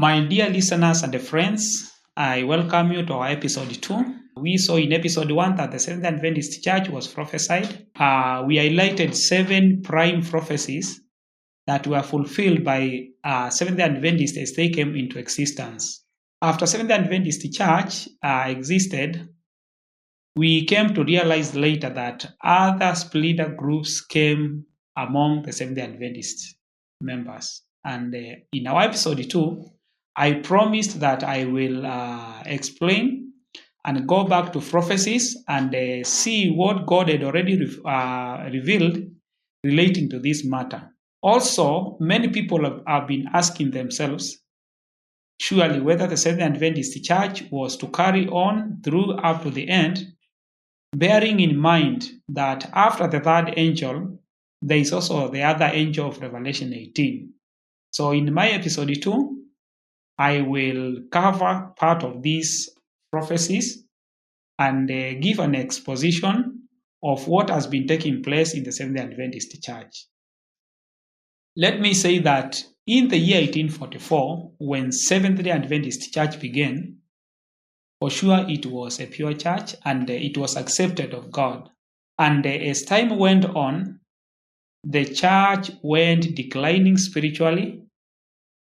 My dear listeners and friends, I welcome you to our episode 2. We saw in episode 1 that the Seventh Adventist Church was prophesied. We highlighted 7 prime prophecies that were fulfilled by Seventh Adventists as they came into existence. After Seventh Adventist Church existed, we came to realize later that other splinter groups came among the Seventh Adventist members. And in our episode 2, I promised that I will explain and go back to prophecies and see what God had already revealed relating to this matter. Also, many people have been asking themselves, surely whether the Seventh Adventist Church was to carry on through up to the end, bearing in mind that after the third angel, there is also the other angel of Revelation 18. So in my episode 2, I will cover part of these prophecies and give an exposition of what has been taking place in the Seventh Adventist Church. Let me say that in the year 1844, when Seventh-day Adventist Church began, for sure it was a pure church and it was accepted of God. And as time went on, the church went declining spiritually.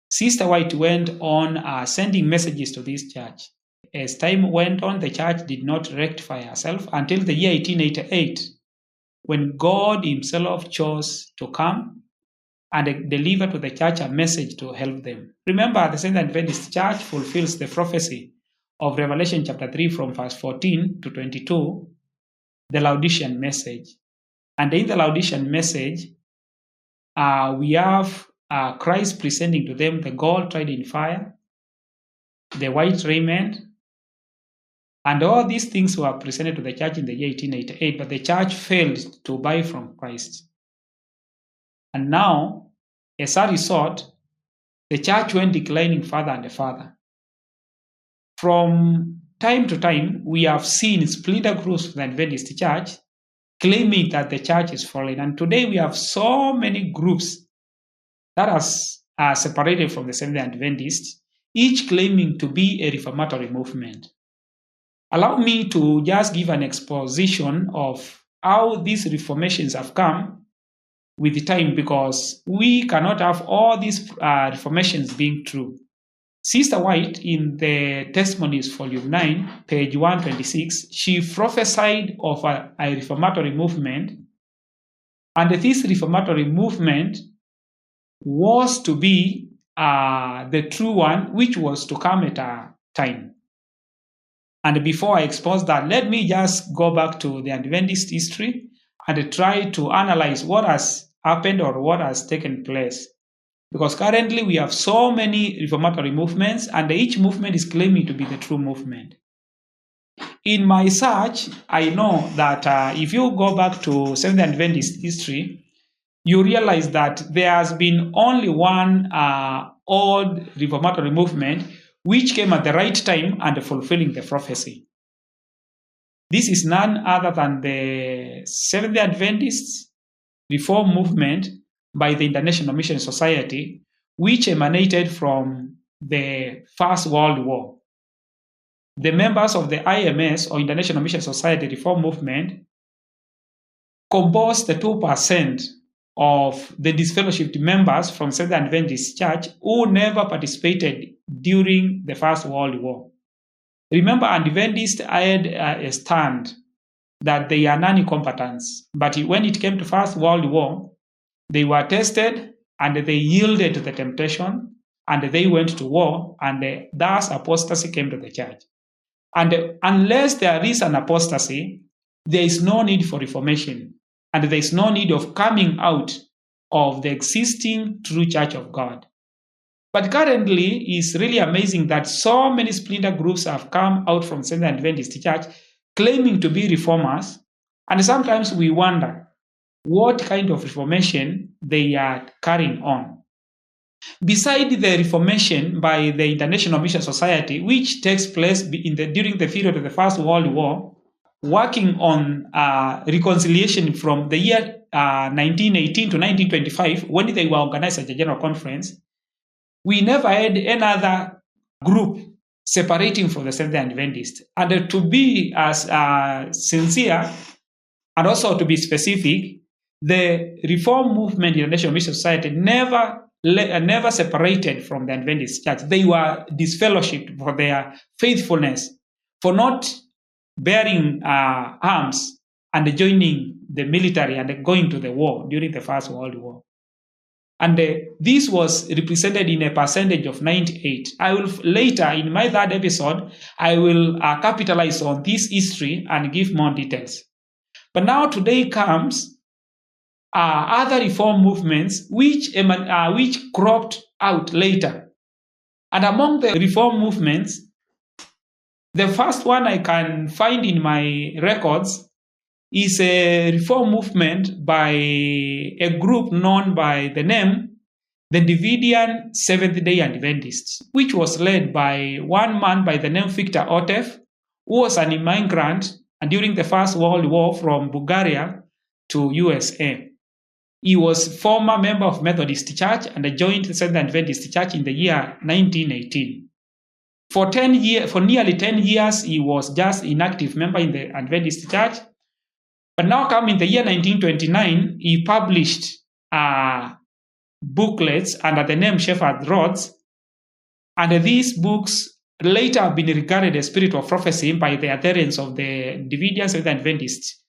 Sister White went on sending messages to this church. As time went on, the church did not rectify herself until the year 1888, when God himself chose to come and deliver to the church a message to help them. Remember, the Seventh Adventist Church fulfills the prophecy of Revelation chapter 3 from verse 14 to 22, the Laodicean message. And in the Laodicean message, we have Christ presenting to them the gold tried in fire, the white raiment, and all these things were presented to the church in the year 1888, but the church failed to buy from Christ. And now, as a result, the church went declining further and further. From time to time, we have seen splinter groups of the Adventist Church claiming that the church is fallen. And today we have so many groups that are separated from the Seventh Adventists, each claiming to be a reformatory movement. Allow me to just give an exposition of how these reformations have come with the time, because we cannot have all these reformations being true. Sister White, in the Testimonies, volume 9, page 126, she prophesied of a reformatory movement, and this reformatory movement was to be the true one, which was to come at a time. And before I expose that, let me just go back to the Adventist history and try to analyze what has happened or what has taken place. Because currently we have so many reformatory movements, and each movement is claiming to be the true movement. In my search, I know that if you go back to Seventh Adventist history, you realize that there has been only one old reformatory movement which came at the right time and fulfilling the prophecy. This is none other than the Seventh Adventist Reform movement by the International Mission Society, which emanated from the First World War. The members of the IMS, or International Mission Society Reform Movement, composed the 2% of the disfellowshipped members from Seventh Adventist Church who never participated during the First World War. Remember, Adventists had a stand that they are non-combatants, but when it came to First World War, they were tested and they yielded to the temptation and they went to war, and thus apostasy came to the church. And unless there is an apostasy, there is no need for reformation, and there is no need of coming out of the existing true church of God. But currently, it's really amazing that so many splinter groups have come out from Seventh Adventist Church claiming to be reformers, and sometimes we wonder what kind of reformation they are carrying on. Beside the reformation by the International Mission Society, which takes place during the period of the First World War, working on reconciliation from the year 1918 to 1925, when they were organized at the General Conference, we never had any other group separating from the Seventh-day Adventists. And to be as sincere and also to be specific, the reform movement in the National Mission Society never separated from the Adventist Church. They were disfellowshipped for their faithfulness, for not bearing arms and joining the military and going to the war during the First World War. And this was represented in a percentage of 98. I will later, in my third episode, I will capitalize on this history and give more details. But now today comes other reform movements which cropped out later. And among the reform movements, the first one I can find in my records is a reform movement by a group known by the name the Davidian Seventh-day Adventists, which was led by one man by the name Victor Otef, who was an immigrant during the First World War from Bulgaria to USA. He was former member of Methodist Church and joined the Seventh-day Adventist Church in the year 1918. For nearly 10 years, he was just an inactive member in the Adventist Church. But now come in the year 1929, he published booklets under the name Shepherd's Rods. And these books later have been regarded as spirit of prophecy by the adherents of the Davidian Seventh-day Adventist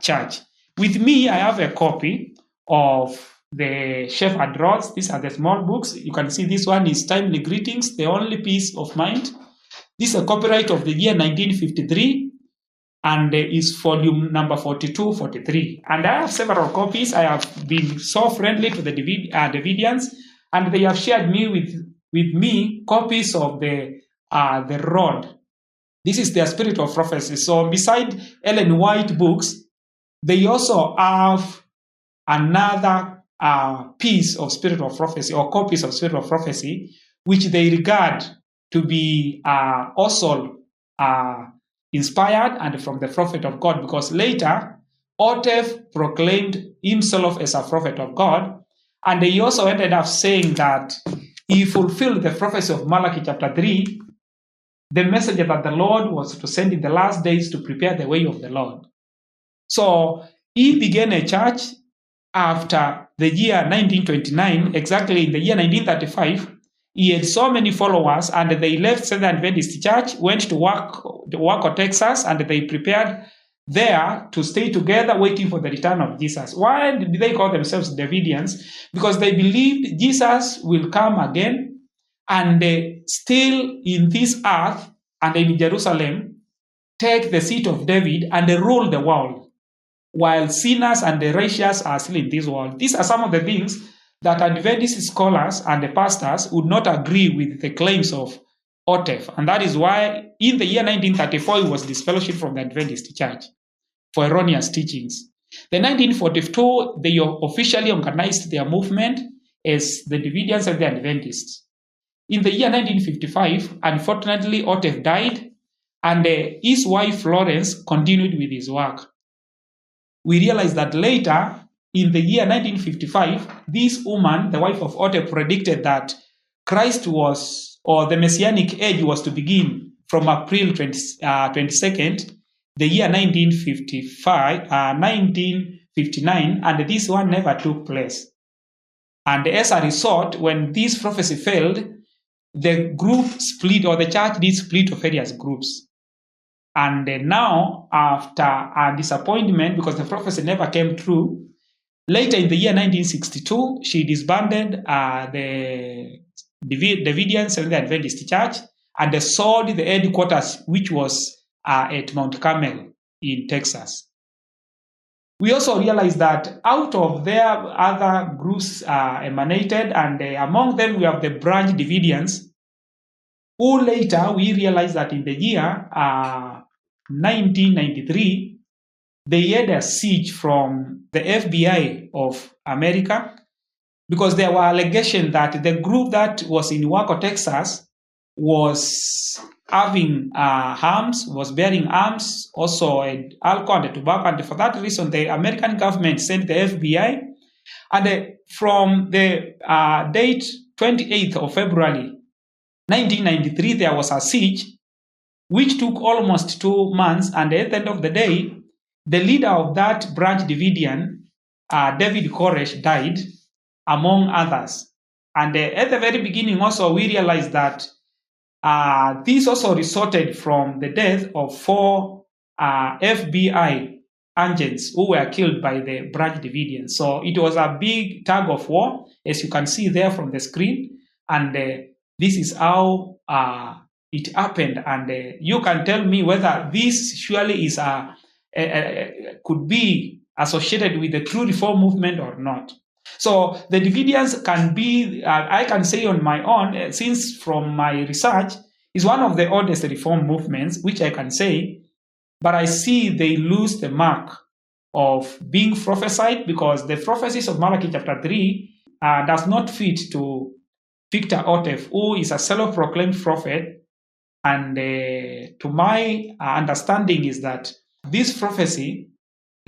Church. With me, I have a copy of the Shepherd's Rods. These are the small books. You can see this one is Timely Greetings, the Only Peace of Mind. This is a copyright of the year 1953 and is volume number 42-43. And I have several copies. I have been so friendly to the Davidians, and they have shared with me copies of the Rod. This is their spirit of prophecy. So beside Ellen White books, they also have another piece of spirit of prophecy, or copies of spirit of prophecy, which they regard to be also inspired and from the prophet of God, because later Otef proclaimed himself as a prophet of God, and he also ended up saying that he fulfilled the prophecy of Malachi chapter 3, the message that the Lord was to send in the last days to prepare the way of the Lord. So he began a church after the year 1929, exactly in the year 1935. He had so many followers, and they left Seventh-day Adventist Church, went to Waco, Texas, and they prepared there to stay together waiting for the return of Jesus. Why did they call themselves Davidians? Because they believed Jesus will come again and still in this earth and in Jerusalem take the seat of David and rule the world, while sinners and the righteous are still in this world. These are some of the things that Adventist scholars and the pastors would not agree with the claims of Otef. And that is why in the year 1934, he was disfellowshipped from the Adventist Church for erroneous teachings. In 1942, they officially organized their movement as the Davidian Seventh-day Adventists. In the year 1955, unfortunately, Otef died, and his wife Florence continued with his work. We realized that later, in the year 1955, this woman, the wife of Otef, predicted that Christ or the Messianic age was to begin from April 22nd, the year 1959, and this one never took place. And as a result, when this prophecy failed, the group split, or the church did split of various groups. And now, after a disappointment, because the prophecy never came true, later in the year 1962, she disbanded the Davidian Seventh-day Adventist Church and sold the headquarters, which was at Mount Carmel in Texas. We also realized that out of their other groups emanated, and among them we have the branch Davidians, who later we realized that in the year 1993, they had a siege from the FBI of America, because there were allegations that the group that was in Waco, Texas, was having arms, was bearing arms, also had alcohol and tobacco, and for that reason, the American government sent the FBI, and from the date 28th of February 1993, there was a siege which took almost 2 months, and at the end of the day, the leader of that branch Davidian, David Koresh, died, among others. And at the very beginning also, we realized that this also resulted from the death of 4 FBI agents who were killed by the branch Davidians. So it was a big tug of war, as you can see there from the screen. And this is how it happened. And you can tell me whether this surely is could be associated with the true reform movement or not. So the Davidians can be, I can say on my own, since from my research, is one of the oldest reform movements, which I can say, but I see they lose the mark of being prophesied, because the prophecies of Malachi chapter 3 does not fit to Victor Otef, who is a self-proclaimed prophet. And to my understanding is that this prophecy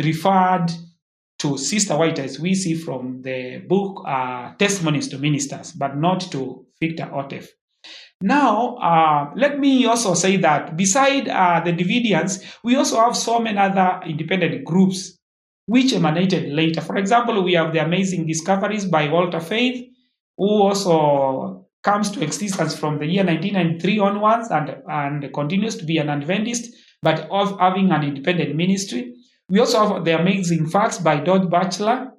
referred to Sister White, as we see from the book Testimonies to Ministers, but not to Victor Otef. Now, let me also say that beside the Davidians, we also have so many other independent groups which emanated later. For example, we have the Amazing Discoveries by Walter Faith, who also comes to existence from the year 1993 onwards and continues to be an Adventist, but of having an independent ministry. We also have the Amazing Facts by George Batchelor.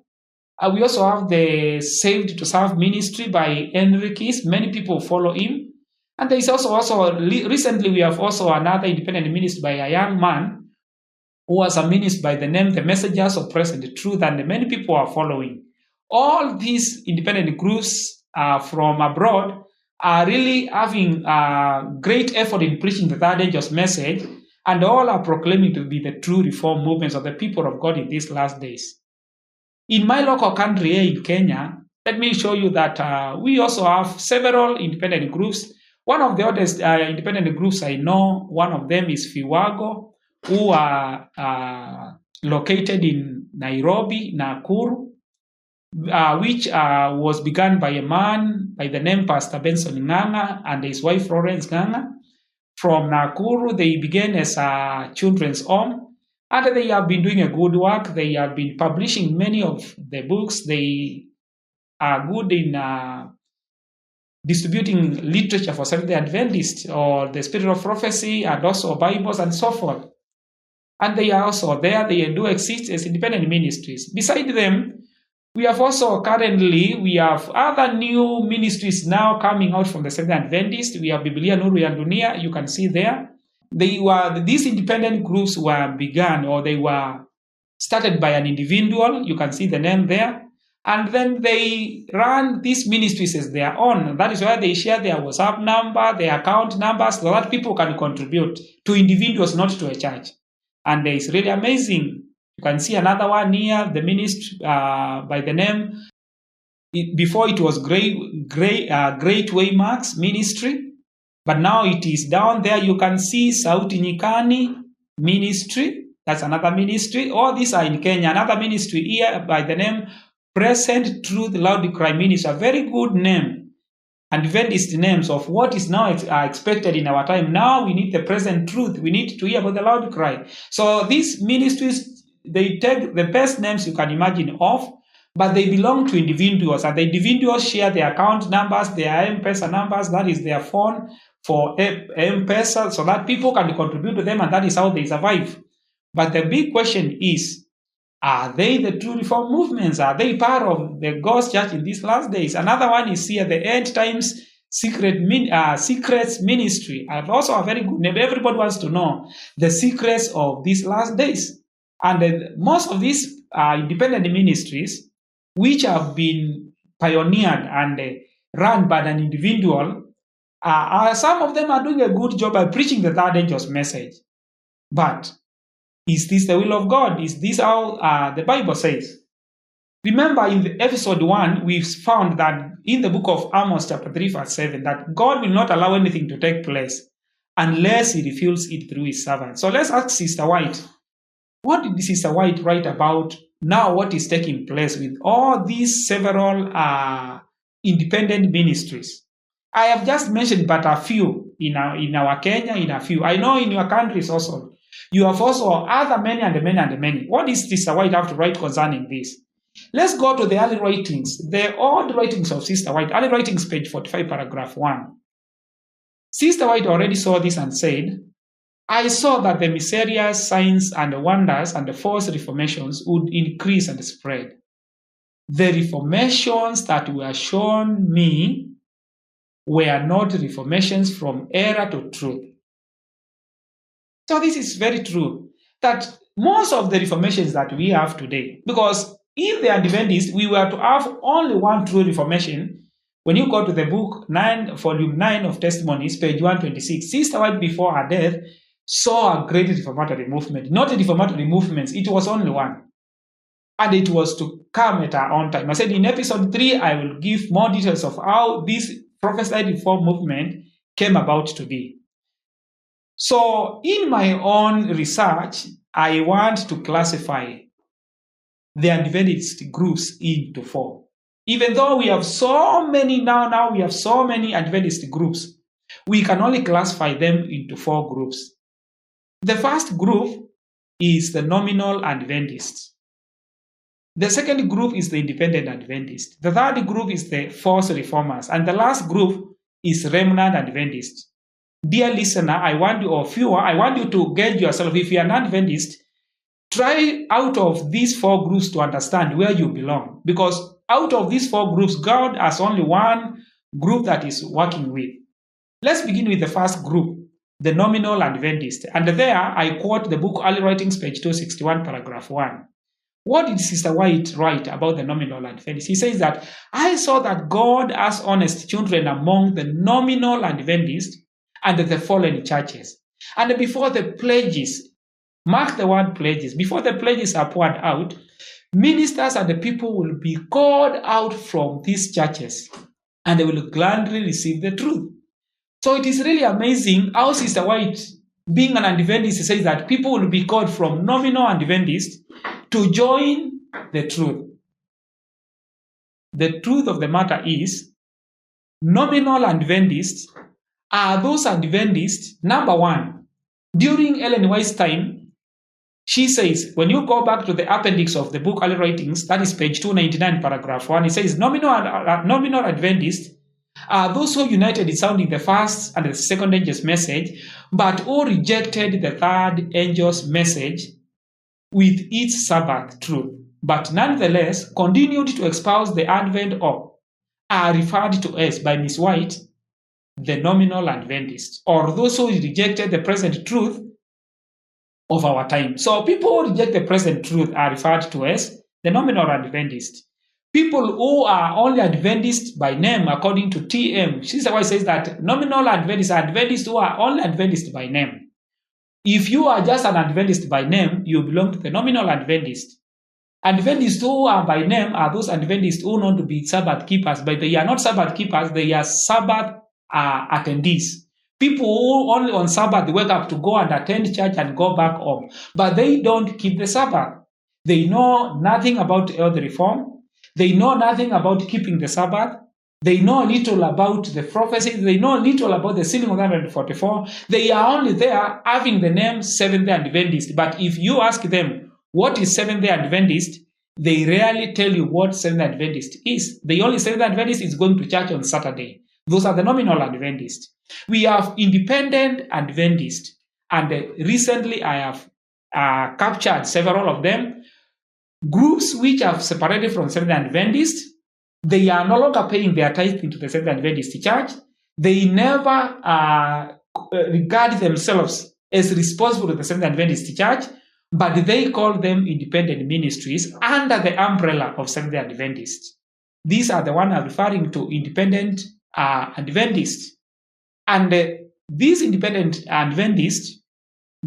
We also have the Saved to Serve ministry by Henry Kiss. Many people follow him. And there is also recently we have also another independent ministry by a young man who was a minister by the name The Messengers of Present Truth, and many people are following. All these independent groups from abroad are really having great effort in preaching the third angel's message, and all are proclaiming to be the true reform movements of the people of God in these last days. In my local country here in Kenya, let me show you that we also have several independent groups. One of the oldest independent groups I know, one of them is Fiwago, who are located in Nairobi, Nakuru, which was begun by a man by the name Pastor Benson Nganga and his wife Florence Nganga. From Nakuru, they began as a children's home, and they have been doing a good work. They have been publishing many of the books. They are good in distributing literature for Seventh-day Adventists, or the Spirit of Prophecy, and also Bibles and so forth. And they are also there. They do exist as independent ministries. Beside them, we have also we have other new ministries now coming out from the Seventh-day Adventists. We have Biblia Nuru ya Dunia, you can see there. These independent groups were begun, or they were started by an individual. You can see the name there. And then they run these ministries as their own. That is why they share their WhatsApp number, their account numbers, so that people can contribute to individuals, not to a church. And it's really amazing. You can see another one here, the ministry by the name, before it was Great Waymarks Ministry, but now it is down there. You can see Sauti Nyikani Ministry. That's another ministry. All these are in Kenya. Another ministry here by the name Present Truth Loud Cry Ministry. A very good name. Adventist names of what is now expected in our time. Now we need the present truth. We need to hear about the loud cry. So these ministries, they take the best names you can imagine of, but they belong to individuals, and the individuals share their account numbers, their M-Pesa numbers, that is their phone for M-Pesa, so that people can contribute to them, and that is how they survive. But the big question is, are they the true reform movements? Are they part of the God's church in these last days? Another one is here, the End Times Secrets Ministry. I've also a very good name. Everybody wants to know the secrets of these last days. And most of these independent ministries, which have been pioneered and run by an individual, some of them are doing a good job by preaching the third angel's message. But is this the will of God? Is this how the Bible says? Remember, in the episode 1, we found that in the book of Amos chapter 3 verse 7, that God will not allow anything to take place unless he reveals it through his servant. So let's ask Sister White, what did Sister White write about now what is taking place with all these several independent ministries. I have just mentioned but a few in our Kenya, in a few. I know in your countries also. You have also other many and many and many. What is Sister White have to write concerning this? Let's go to the early writings, the old writings of Sister White. Early writings, page 45, paragraph 1. Sister White already saw this and said, I saw that the mysterious signs and wonders and the false reformations would increase and spread. The reformations that were shown me were not reformations from error to truth. So this is very true, that most of the reformations that we have today, because if they are Adventists, we were to have only one true reformation. When you go to the book 9, volume 9 of Testimonies, page 126, Sister White before her death saw a great reformatory movement. Not a reformatory movement, it was only one. And it was to come at our own time. I said in episode 3, I will give more details of how this prophesied reform movement came about to be. So in my own research, I want to classify the Adventist groups into 4. Even though we have so many now we have so many Adventist groups, we can only classify them into 4 groups. The first group is the nominal Adventists. The second group is the independent Adventist. The third group is the false reformers. And the last group is remnant Adventist. Dear listener, I want you to gauge yourself. If you are an Adventist, try out of these 4 groups to understand where you belong. Because out of these 4 groups, God has only one group that is working with. Let's begin with the first group, the nominal Adventist. And there I quote the book Early Writings, page 261, paragraph 1. What did Sister White write about the nominal Adventist? He says that, I saw that God has honest children among the nominal Adventists and the fallen churches. And before the pledges, mark the word pledges, before the pledges are poured out, ministers and the people will be called out from these churches and they will gladly receive the truth. So it is really amazing how Sister White, being an Adventist, says that people will be called from nominal Adventists to join the truth. The truth of the matter is, nominal Adventists are those Adventists, number one, during Ellen White's time, she says, when you go back to the appendix of the book Early Writings, that is page 299, paragraph 1, it says, nominal Adventists are those who united in sounding the first and the second angel's message, but who rejected the third angel's message with its Sabbath truth, but nonetheless continued to espouse the advent of, are referred to as by Miss White, the nominal Adventists, or those who rejected the present truth of our time. So people who reject the present truth are referred to as the nominal Adventists. People who are only Adventists by name, according to T.M., Sister White says that nominal Adventists are Adventists who are only Adventists by name. If you are just an Adventist by name, you belong to the nominal Adventist. Adventists who are by name are those Adventists who know to be Sabbath keepers, but they are not Sabbath keepers, they are Sabbath attendees. People who only on Sabbath wake up to go and attend church and go back home, but they don't keep the Sabbath. They know nothing about health reform. They know nothing about keeping the Sabbath. They know little about the prophecy. They know little about the sealing of 144. They are only there having the name Seventh-day Adventist. But if you ask them, what is Seventh-day Adventist? They rarely tell you what Seventh-day Adventist is. The only Seventh-day Adventist is going to church on Saturday. Those are the nominal Adventists. We have independent Adventists. And recently I have captured several of them. Groups which have separated from Seventh-day Adventists. They are no longer paying their tithe into the Seventh-day Adventist Church. They never regard themselves as responsible to the Seventh-day Adventist Church, but they call them independent ministries under the umbrella of Seventh-day Adventists. These are the ones I'm referring to, independent Adventists. And these independent Adventists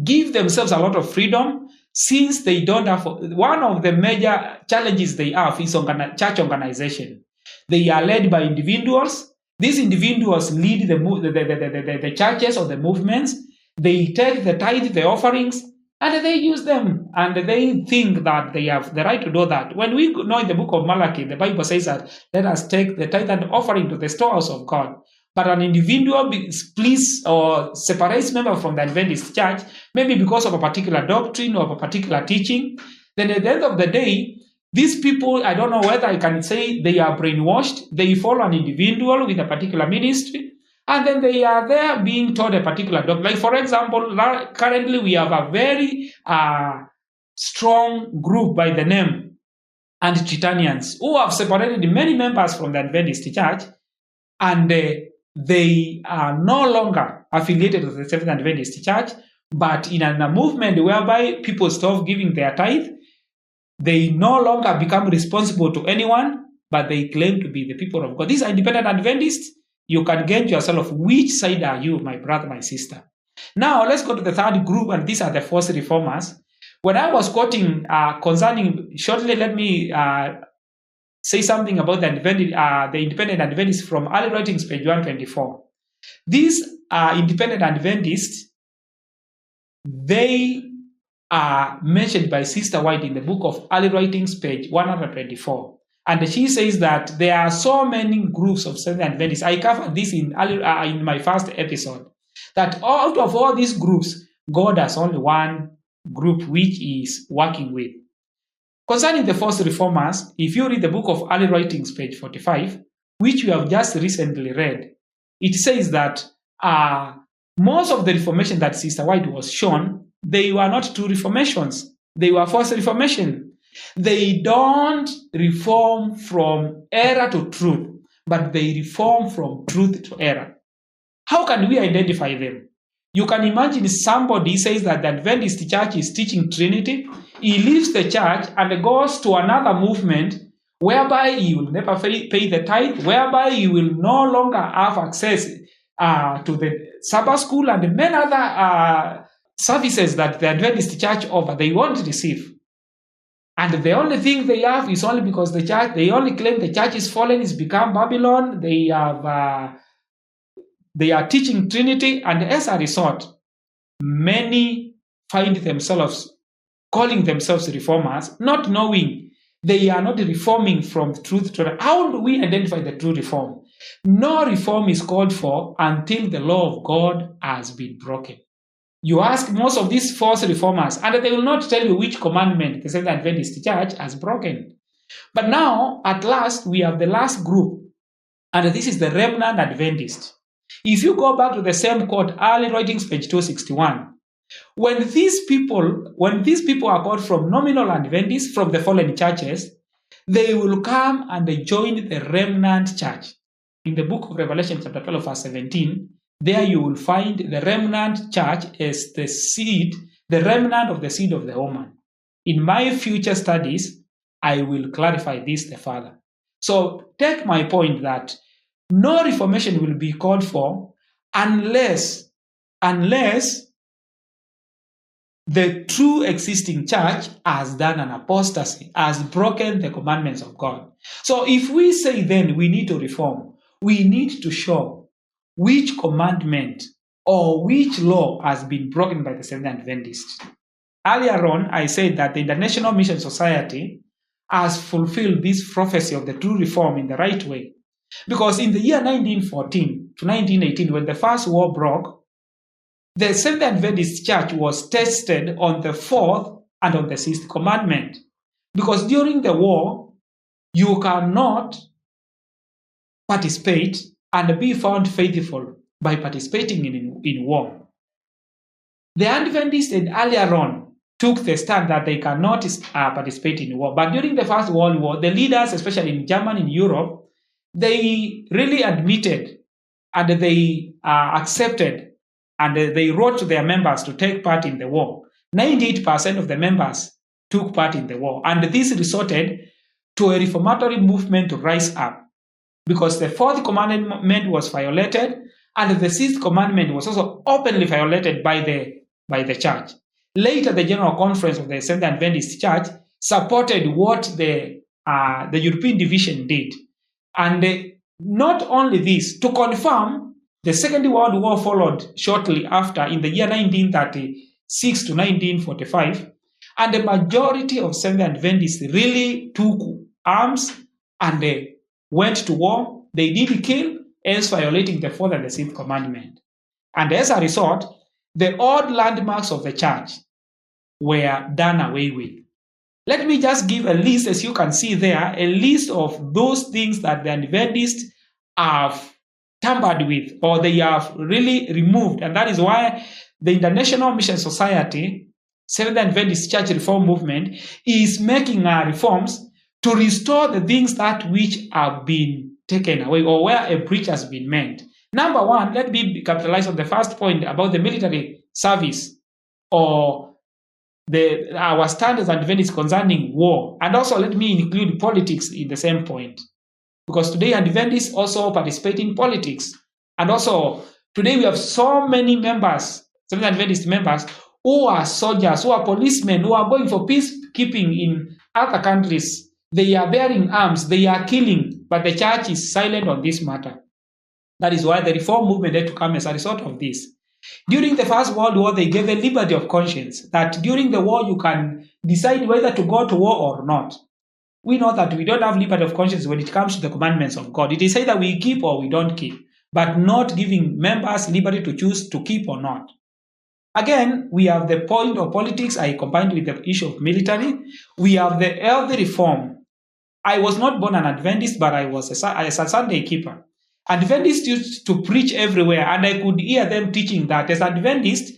give themselves a lot of freedom since they don't have. One of the major challenges they have is church organization. They are led by individuals. These individuals lead the churches or the movements. They take the tithe, the offerings. And they use them, and they think that they have the right to do that. When we know in the book of Malachi, the Bible says that let us take the tithe and offering to the storehouse of God. But an individual splits or separates member from the Adventist church, maybe because of a particular doctrine or a particular teaching. Then at the end of the day, these people, I don't know whether I can say they are brainwashed. They follow an individual with a particular ministry, and then they are there being taught a particular doctrine. Like, for example, currently we have a very strong group by the name Anti-Tritanians who have separated many members from the Adventist church, and they are no longer affiliated with the Seventh Adventist church, but in a movement whereby people stop giving their tithe. They no longer become responsible to anyone, but they claim to be the people of God. These are independent Adventists. You can gauge yourself which side are you, my brother, my sister. Now, let's go to the third group, and these are the false reformers. When I was quoting concerning, shortly, let me say something about the independent Adventists from Early Writings, page 124. These independent Adventists, they are mentioned by Sister White in the book of Early Writings, page 124. And she says that there are so many groups of Seventh Adventists. I covered this in my first episode. That out of all these groups, God has only one group which He is working with. Concerning the false reformers, if you read the book of Early Writings, page 45, which we have just recently read, it says that most of the reformation that Sister White was shown, they were not true reformations. They were false reformation. They don't reform from error to truth, but they reform from truth to error. How can we identify them? You can imagine somebody says that the Adventist church is teaching Trinity. He leaves the church and goes to another movement whereby he will never pay the tithe, whereby he will no longer have access to the Sabbath school and many other services that the Adventist church offer. They won't receive. And the only thing they have is only because the church, they only claim the church is fallen, it's become Babylon. They are teaching Trinity, and as a result, many find themselves calling themselves reformers, not knowing they are not reforming from truth to error. How do we identify the true reform? No reform is called for until the law of God has been broken. You ask most of these false reformers, and they will not tell you which commandment the Seventh Adventist Church has broken. But now, at last, we have the last group, and this is the remnant Adventist. If you go back to the same quote, Early Writings, page 261, when these people are called from nominal Adventists, from the fallen churches, they will come and they join the remnant church. In the book of Revelation, chapter 12, verse 17, there you will find the remnant church as the seed, the remnant of the seed of the woman. In my future studies, I will clarify this the further. So take my point that no reformation will be called for unless the true existing church has done an apostasy, has broken the commandments of God. So if we say then we need to reform, we need to show which commandment or which law has been broken by the Seventh Adventists. Earlier on, I said that the International Mission Society has fulfilled this prophecy of the true reform in the right way. Because in the year 1914 to 1918, when the First War broke, the Seventh Adventist Church was tested on the fourth and on the sixth commandment. Because during the war, you cannot participate and be found faithful by participating in war. The Adventists earlier on took the stand that they cannot participate in war. But during the First World War, the leaders, especially in Germany and Europe, they really admitted and they accepted and they wrote to their members to take part in the war. 98% of the members took part in the war, and this resulted to a reformatory movement to rise up, because the fourth commandment was violated, and the sixth commandment was also openly violated by the church. Later, the General Conference of the Seventh Adventist Church supported what the European division did. And not only this, to confirm, the Second World War followed shortly after in the year 1930. 1946 to 1945, and the majority of Seventh Adventists really took arms and they went to war. They did kill, else violating the fourth and the sixth commandment. And as a result, the old landmarks of the church were done away with. Let me just give a list, as you can see there, a list of those things that the Adventists have tampered with, or they have really removed. And that is why the International Mission Society, Seventh Adventist Church Reform Movement, is making reforms to restore the things that which have been taken away, or where a breach has been made. Number one, let me capitalize on the first point about the military service, or our standards and Adventists concerning war. And also let me include politics in the same point, because today Adventists also participate in politics. And also today we have so many members, Seventh Adventist members, who are soldiers, who are policemen, who are going for peacekeeping in other countries. They are bearing arms, they are killing, but the church is silent on this matter. That is why the reform movement had to come as a result of this. During the First World War, they gave a liberty of conscience, that during the war you can decide whether to go to war or not. We know that we don't have liberty of conscience when it comes to the commandments of God. It is either we keep or we don't keep, but not giving members liberty to choose to keep or not. Again, we have the point of politics I combined with the issue of military. We have the elder reform. I was not born an Adventist, but I was a Sunday keeper. Adventists used to preach everywhere, and I could hear them teaching that as Adventists,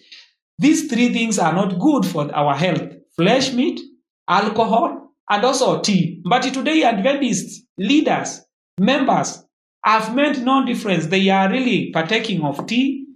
these three things are not good for our health: flesh meat, alcohol, and also tea. But today, Adventist leaders, members, have made no difference. They are really partaking of tea,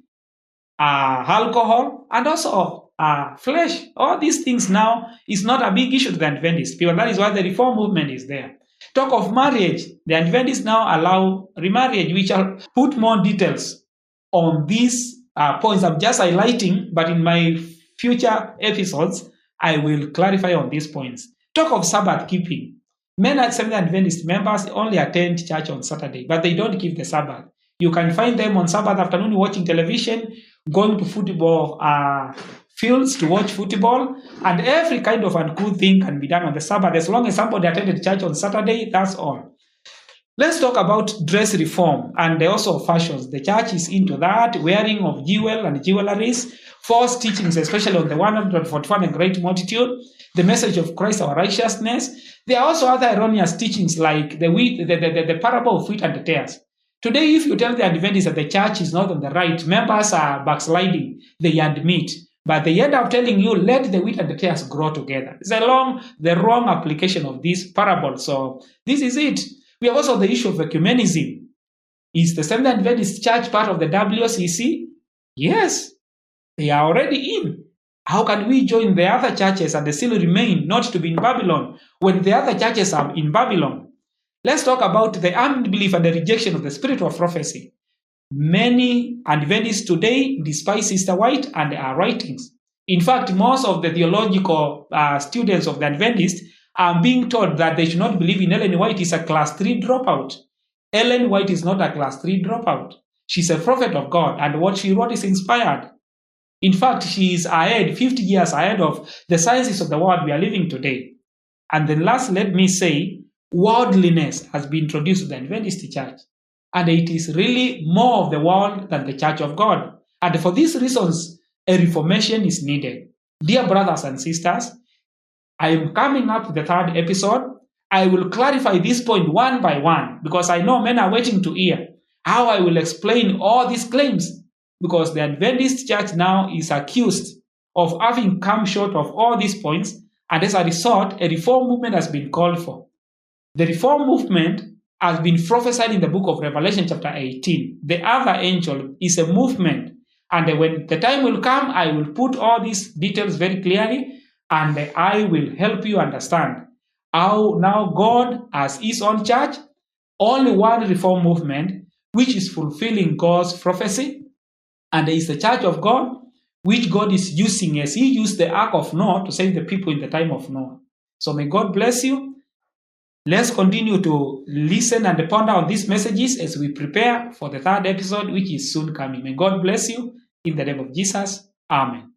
alcohol, and also flesh. All these things now is not a big issue to the Adventist people. That is why the reform movement is there. Talk of marriage, the Adventists now allow remarriage, which I'll put more details on these points I'm just highlighting, but in my future episodes, I will clarify on these points. Talk of Sabbath keeping. Many Seventh Adventist members only attend church on Saturday, but they don't keep the Sabbath. You can find them on Sabbath afternoon watching television, going to football fields to watch football, and every kind of uncool thing can be done on the Sabbath. As long as somebody attended church on Saturday, that's all. Let's talk about dress reform and also fashions. The church is into that, wearing of jewel and jewelries, false teachings, especially on the 141 and great multitude, the message of Christ, our righteousness. There are also other erroneous teachings like the parable of wheat and the tares. Today, if you tell the Adventists that the church is not on the right, members are backsliding, they admit. But they end up telling you, let the wheat and the tares grow together. It's the wrong application of this parable. So this is it. We have also the issue of ecumenism. Is the Seventh Adventist Church part of the WCC? Yes, they are already in. How can we join the other churches and they still remain not to be in Babylon when the other churches are in Babylon? Let's talk about the unbelief and the rejection of the spirit of prophecy. Many Adventists today despise Sister White and her writings. In fact, most of the theological students of the Adventists are being told that they should not believe in Ellen White is a class 3 dropout. Ellen White is not a class 3 dropout. She's a prophet of God, and what she wrote is inspired. In fact, she is ahead, 50 years ahead of the sciences of the world we are living today. And then last, let me say, worldliness has been introduced to the Adventist church. And it is really more of the world than the church of God. And for these reasons, a reformation is needed. Dear brothers and sisters, I am coming up with the third episode. I will clarify this point one by one, because I know men are waiting to hear how I will explain all these claims, because the Adventist church now is accused of having come short of all these points, and as a result, a reform movement has been called for. The reform movement has been prophesied in the book of Revelation chapter 18. The other angel is a movement, and when the time will come, I will put all these details very clearly, and I will help you understand how now God has his own church, only one reform movement, which is fulfilling God's prophecy, and there is the church of God, which God is using as he used the ark of Noah to save the people in the time of Noah. So may God bless you. Let's continue to listen and ponder on these messages as we prepare for the third episode, which is soon coming. May God bless you in the name of Jesus. Amen.